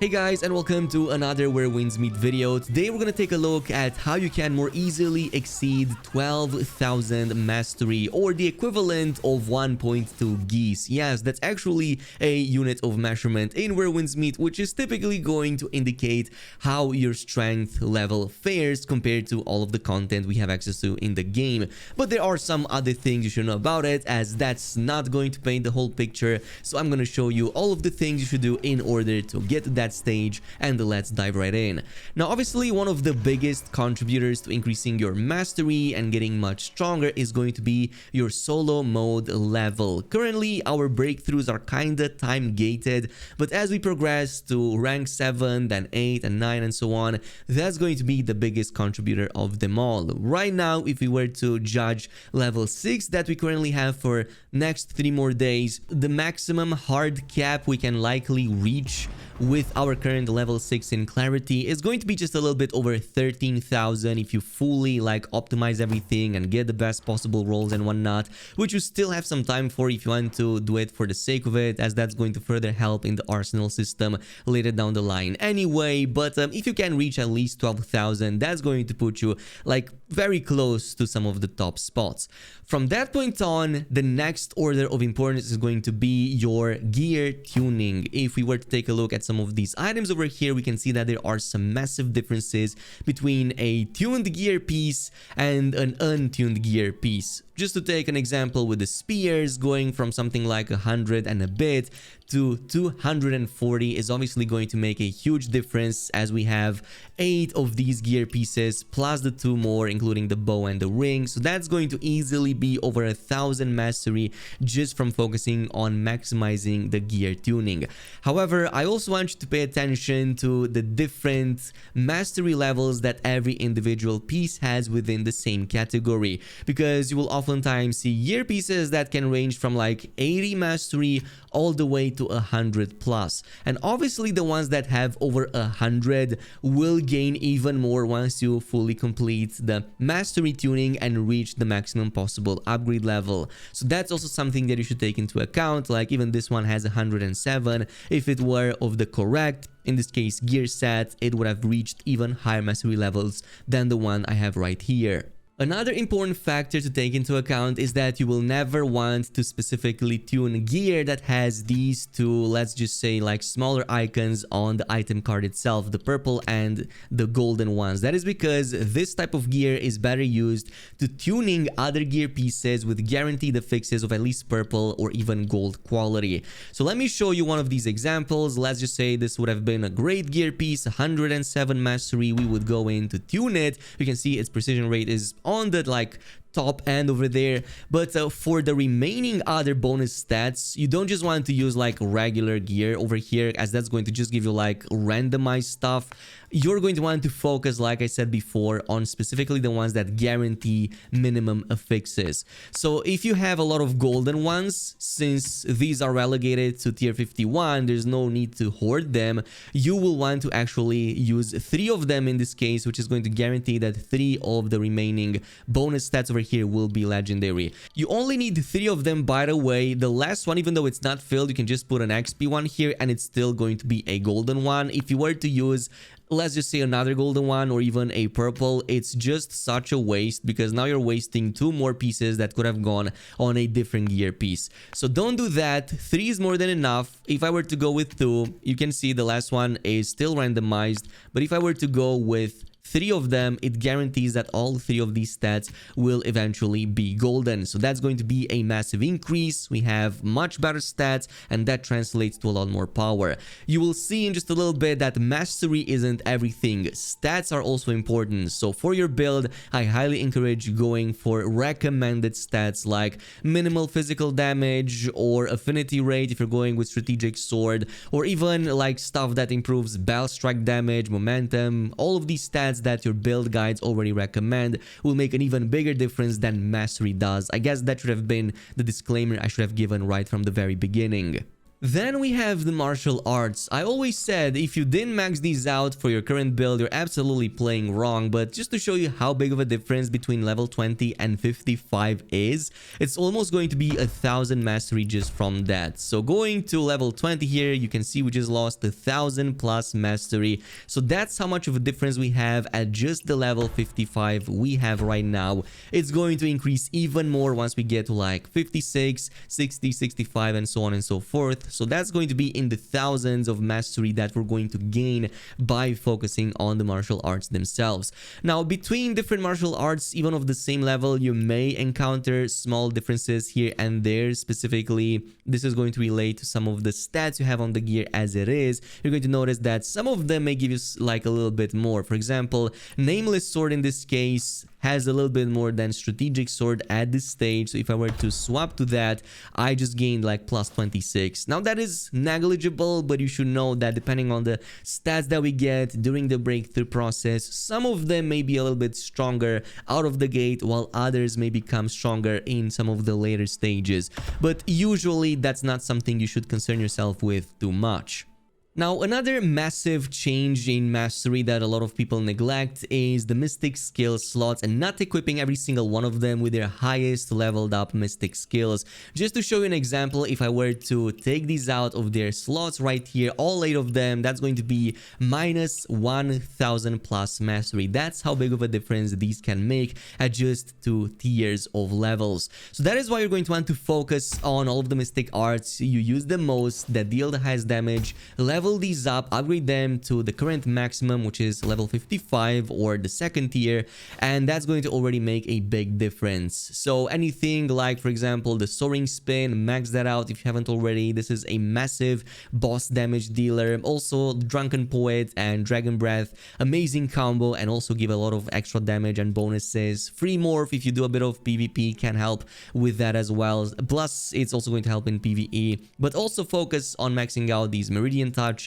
Hey guys, and welcome to another Where Winds Meet video. Today we're gonna take a look at how you can more easily exceed 12,000 mastery, or the equivalent of 1.2 geese. Yes, that's actually a unit of measurement in Where Winds Meet, which is typically going to indicate how your strength level fares compared to all of the content we have access to in the game. But there are some other things you should know about it, as that's not going to paint the whole picture. So I'm gonna show you all of the things you should do in order to get to that stage, and let's dive right in. Now, obviously, one of the biggest contributors to increasing your mastery and getting much stronger is going to be your solo mode level. Currently, our breakthroughs are kinda time gated, but as we progress to rank 7, then 8 and 9 and so on, that's going to be the biggest contributor of them all. Right now, if we were to judge level 6 that we currently have for next 3 more days, the maximum hard cap we can likely reach with our current level 6 in clarity is going to be just a little bit over 13,000 if you fully optimize everything and get the best possible rolls and whatnot, which you still have some time for if you want to do it for the sake of it, as that's going to further help in the arsenal system later down the line anyway. But if you can reach at least 12,000, that's going to put you very close to some of the top spots. From that point on, the next order of importance is going to be your gear tuning. If we were to take a look at some of these items over here, we can see that there are some massive differences between a tuned gear piece and an untuned gear piece. Just to take an example with the spears, going from something like 100 and a bit to 240 is obviously going to make a huge difference, as we have 8 of these gear pieces plus the 2 more including the bow and the ring. So that's going to easily be over 1,000 mastery just from focusing on maximizing the gear tuning. However, I also want you to pay attention to the different mastery levels that every individual piece has within the same category, because you will oftentimes see gear pieces that can range from 80 mastery all the way to 100 plus, and obviously the ones that have over 100 will gain even more once you fully complete the mastery tuning and reach the maximum possible upgrade level. So that's also something that you should take into account. Even this one has 107. If it were of the correct, in this case, gear set, it would have reached even higher mastery levels than the one I have right here. Another important factor to take into account is that you will never want to specifically tune gear that has these two, let's just say, smaller icons on the item card itself, the purple and the golden ones. That is because this type of gear is better used to tuning other gear pieces with guaranteed affixes of at least purple or even gold quality. So let me show you one of these examples. Let's just say this would have been a great gear piece, 107 mastery. We would go in to tune it. You can see its precision rate is on the top end over there, but for the remaining other bonus stats, you don't just want to use regular gear over here, as that's going to just give you randomized stuff. You're going to want to focus, like I said before, on specifically the ones that guarantee minimum affixes. So if you have a lot of golden ones, since these are relegated to tier 51, there's no need to hoard them. You will want to actually use 3 of them in this case, which is going to guarantee that 3 of the remaining bonus stats over here will be legendary. You only need 3 of them, by the way. The last one, even though it's not filled, you can just put an XP one here and it's still going to be a golden one. If you were to use, let's just say, another golden one or even a purple, it's just such a waste, because now you're wasting 2 more pieces that could have gone on a different gear piece. So don't do that. 3 is more than enough. If I were to go with 2, you can see the last one is still randomized, but if I were to go with 3 of them, it guarantees that all 3 of these stats will eventually be golden. So that's going to be a massive increase. We have much better stats, and that translates to a lot more power. You will see in just a little bit that mastery isn't everything. Stats are also important. So for your build, I highly encourage going for recommended stats like minimal physical damage or affinity rate if you're going with strategic sword, or even stuff that improves bell strike damage, momentum. All of these stats that your build guides already recommend will make an even bigger difference than mastery does. I guess that should have been the disclaimer I should have given right from the very beginning. Then we have the martial arts. I always said if you didn't max these out for your current build, you're absolutely playing wrong, but just to show you how big of a difference between level 20 and 55 is, it's almost going to be 1,000 mastery just from that. So going to level 20 here, you can see we just lost 1,000 plus mastery. So that's how much of a difference we have at just the level 55 we have right now. It's going to increase even more once we get to like 56, 60, 65, and so on and so forth. So that's going to be in the thousands of mastery that we're going to gain by focusing on the martial arts themselves. Now, between different martial arts, even of the same level, you may encounter small differences here and there. Specifically, this is going to relate to some of the stats you have on the gear as it is. You're going to notice that some of them may give you like a little bit more. For example, Nameless Sword in this case has a little bit more than Strategic Sword at this stage. So if I were to swap to that, I just gained like plus 26. Now that is negligible, but you should know that depending on the stats that we get during the breakthrough process, some of them may be a little bit stronger out of the gate, while others may become stronger in some of the later stages. But usually that's not something you should concern yourself with too much. Now, another massive change in mastery that a lot of people neglect is the mystic skill slots and not equipping every single one of them with their highest leveled up mystic skills. Just to show you an example, if I were to take these out of their slots right here, all 8 of them, that's going to be minus 1,000 plus mastery. That's how big of a difference these can make at just 2 tiers of levels. So that is why you're going to want to focus on all of the mystic arts you use the most that deal the highest damage. Level these up, upgrade them to the current maximum, which is level 55 or the second tier, and that's going to already make a big difference. So anything like, for example, the Soaring Spin, max that out if you haven't already. This is a massive boss damage dealer. Also, Drunken Poet and Dragon Breath, amazing combo, and also give a lot of extra damage and bonuses. Free Morph, if you do a bit of PvP, can help with that as well. Plus, it's also going to help in PvE, but also focus on maxing out these Meridian Touches,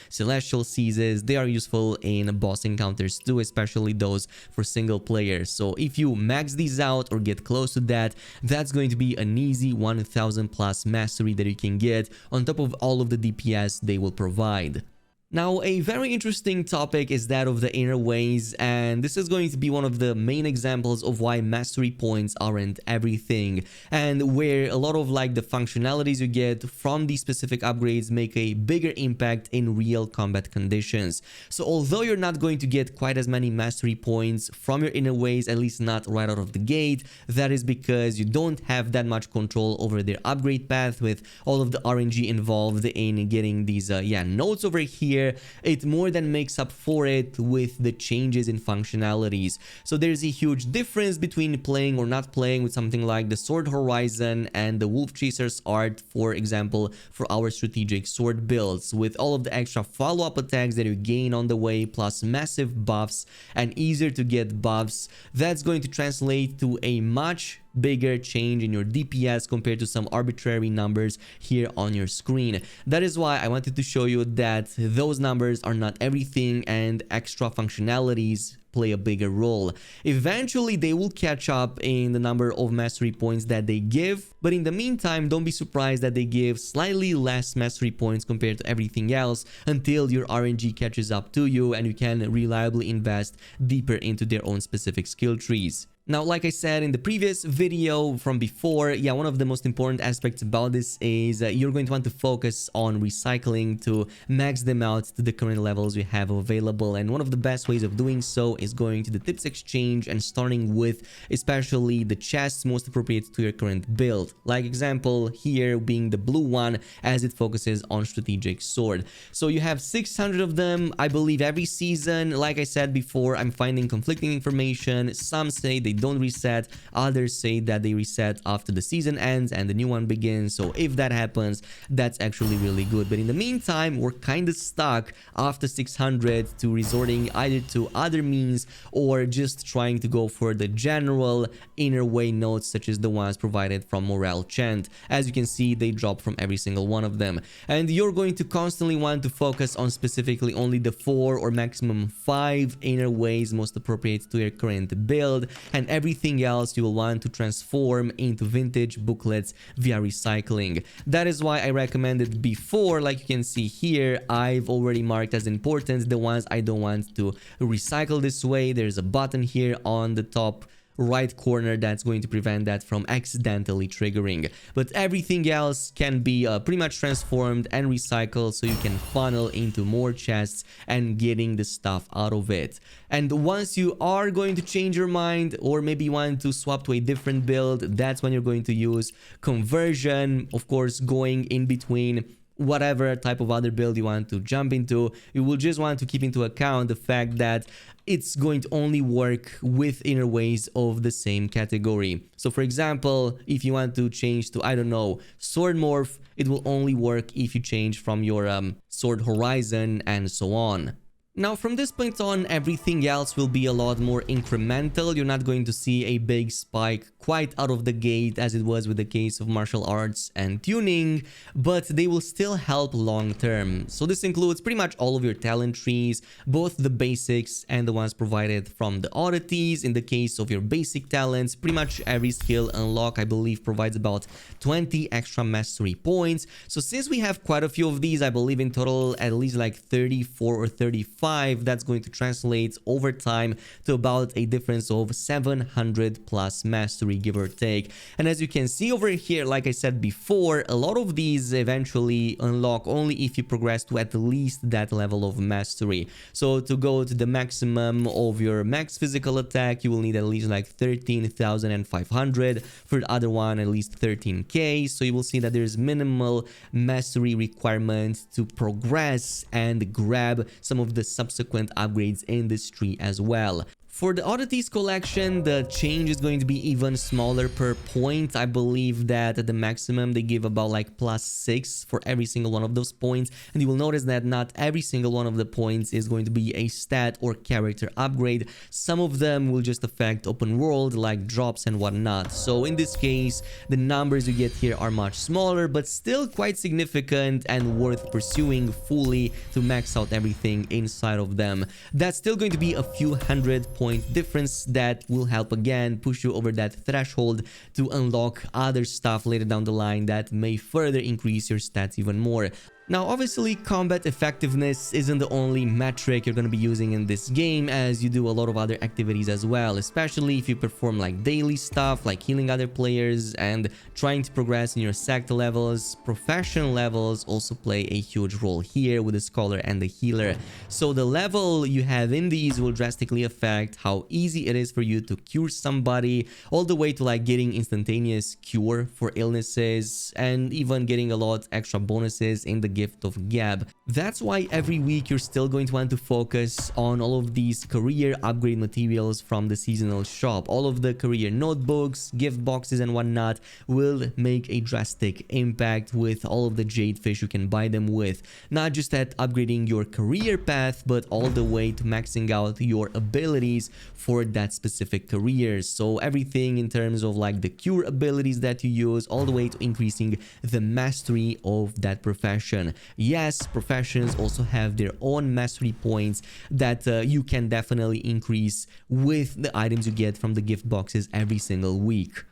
Celestial Seizes. They are useful in boss encounters too, especially those for single players. So if you max these out or get close to that, that's going to be an easy 1,000 plus mastery that you can get on top of all of the DPS they will provide. Now, a very interesting topic is that of the inner ways, and this is going to be one of the main examples of why mastery points aren't everything, and where a lot of like the functionalities you get from these specific upgrades make a bigger impact in real combat conditions. So although you're not going to get quite as many mastery points from your inner ways, at least not right out of the gate, that is because you don't have that much control over their upgrade path with all of the RNG involved in getting these nodes over here. It more than makes up for it with the changes in functionalities. So there's a huge difference between playing or not playing with something like the Sword Horizon and the Wolf Chaser's art, for example, for our strategic sword builds, with all of the extra follow-up attacks that you gain on the way, plus massive buffs and easier to get buffs. That's going to translate to a much bigger change in your DPS compared to some arbitrary numbers here on your screen. That is why I wanted to show you that those numbers are not everything and extra functionalities play a bigger role. Eventually, they will catch up in the number of mastery points that they give, but in the meantime, don't be surprised that they give slightly less mastery points compared to everything else until your RNG catches up to you and you can reliably invest deeper into their own specific skill trees. Now, like I said in the previous video from before, one of the most important aspects about this is you're going to want to focus on recycling to max them out to the current levels you have available. And one of the best ways of doing so is going to the tips exchange and starting with especially the chests most appropriate to your current build. Like example here being the blue one, as it focuses on strategic sword. So you have 600 of them, I believe, every season. Like I said before, I'm finding conflicting information. Some say they don't reset, others say that they reset after the season ends and the new one begins. So if that happens, that's actually really good. But in the meantime, we're kind of stuck after 600 to resorting either to other means or just trying to go for the general inner way nodes, such as the ones provided from Morale Chant. As you can see, they drop from every single one of them, and you're going to constantly want to focus on specifically only the 4 or maximum 5 inner ways most appropriate to your current build. And and everything else you will want to transform into vintage booklets via recycling. That is why I recommended before, like you can see here, I've already marked as important the ones I don't want to recycle this way. There's a button here on the top right corner that's going to prevent that from accidentally triggering, but everything else can be pretty much transformed and recycled, so you can funnel into more chests and getting the stuff out of it. And once you are going to change your mind, or maybe you want to swap to a different build, that's when you're going to use conversion. Of course, going in between whatever type of other build you want to jump into, you will just want to keep into account the fact that it's going to only work with inner ways of the same category. So for example, if you want to change to, I don't know, sword morph, it will only work if you change from your sword horizon and so on. Now, from this point on, everything else will be a lot more incremental. You're not going to see a big spike quite out of the gate as it was with the case of martial arts and tuning, but they will still help long term. So this includes pretty much all of your talent trees, both the basics and the ones provided from the oddities. In the case of your basic talents, pretty much every skill unlock, I believe, provides about 20 extra mastery points. So since we have quite a few of these, I believe in total at least like 34 or 35, that's going to translate over time to about a difference of 700 plus mastery, give or take. And as you can see over here, like I said before, a lot of these eventually unlock only if you progress to at least that level of mastery. So to go to the maximum of your max physical attack, you will need at least like 13,500. For the other one, at least 13k. So you will see that there's minimal mastery requirement to progress and grab some of the subsequent upgrades in this tree as well. For the oddities collection, the change is going to be even smaller per point. I believe that at the maximum they give about like +6 for every single one of those points, and you will notice that not every single one of the points is going to be a stat or character upgrade. Some of them will just affect open world like drops and whatnot. So in this case, the numbers you get here are much smaller, but still quite significant and worth pursuing fully to max out everything inside of them. That's still going to be a few hundred point difference that will help again push you over that threshold to unlock other stuff later down the line that may further increase your stats even more. Now, obviously, combat effectiveness isn't the only metric you're going to be using in this game, as you do a lot of other activities as well, especially if you perform like daily stuff like healing other players and trying to progress in your sect levels. Professional levels also play a huge role here with the scholar and the healer. So the level you have in these will drastically affect how easy it is for you to cure somebody, all the way to like getting instantaneous cure for illnesses and even getting a lot extra bonuses in the gift of gab. That's why every week you're still going to want to focus on all of these career upgrade materials from the seasonal shop. All of the career notebooks, gift boxes and whatnot will make a drastic impact with all of the jade fish you can buy them with. Not just at upgrading your career path, but all the way to maxing out your abilities for that specific career. So everything in terms of like the cure abilities that you use, all the way to increasing the mastery of that profession. Yes, professions also have their own mastery points that you can definitely increase with the items you get from the gift boxes every single week.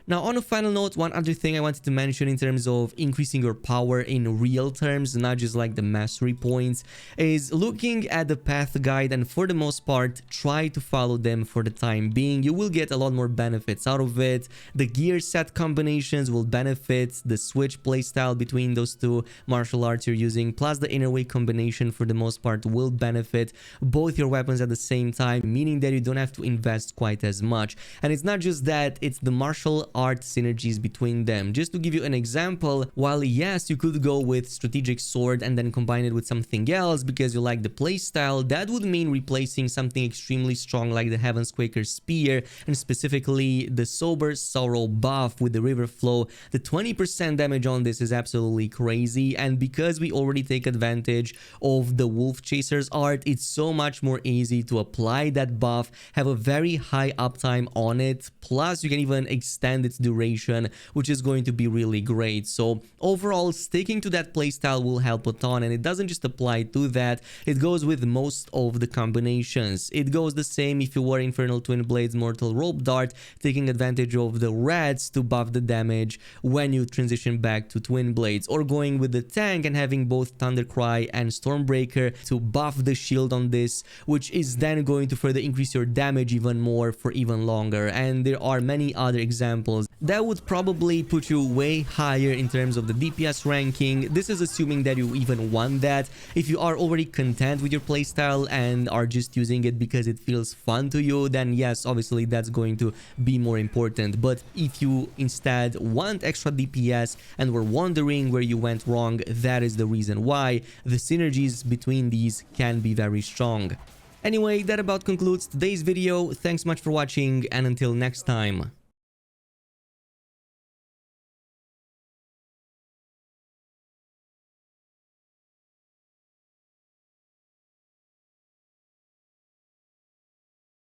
Now, on a final note, one other thing I wanted to mention in terms of increasing your power in real terms, not just like the mastery points, is looking at the path guide, and for the most part, try to follow them for the time being. You will get a lot more benefits out of it. The gear set combinations will benefit, the switch playstyle between those two martial arts you're using, plus the inner way combination for the most part will benefit both your weapons at the same time, meaning that you don't have to invest quite as much. And it's not just that, it's the martial art synergies between them. Just to give you an example, while yes, you could go with strategic sword and then combine it with something else because you like the playstyle, that would mean replacing something extremely strong like the Heaven's Quaker spear, and specifically the Sober Sorrow buff with the river flow. The 20% damage on this is absolutely crazy, and because we already take advantage of the Wolf Chaser's art, it's so much more easy to apply that buff, have a very high uptime on it, plus you can even extend extend its duration, which is going to be really great. So overall, sticking to that playstyle will help a ton, and it doesn't just apply to that, it goes with most of the combinations. It goes the same if you were Infernal Twin Blades Mortal Rope Dart, taking advantage of the reds to buff the damage when you transition back to Twin Blades, or going with the tank and having both Thundercry and Stormbreaker to buff the shield on this, which is then going to further increase your damage even more for even longer. And there are many other examples that would probably put you way higher in terms of the DPS ranking. This is assuming that you even want that. If you are already content with your playstyle and are just using it because it feels fun to you, then yes, obviously that's going to be more important. But if you instead want extra DPS and were wondering where you went wrong, that is the reason why. The synergies between these can be very strong. Anyway, that about concludes today's video. Thanks much for watching, and until next time.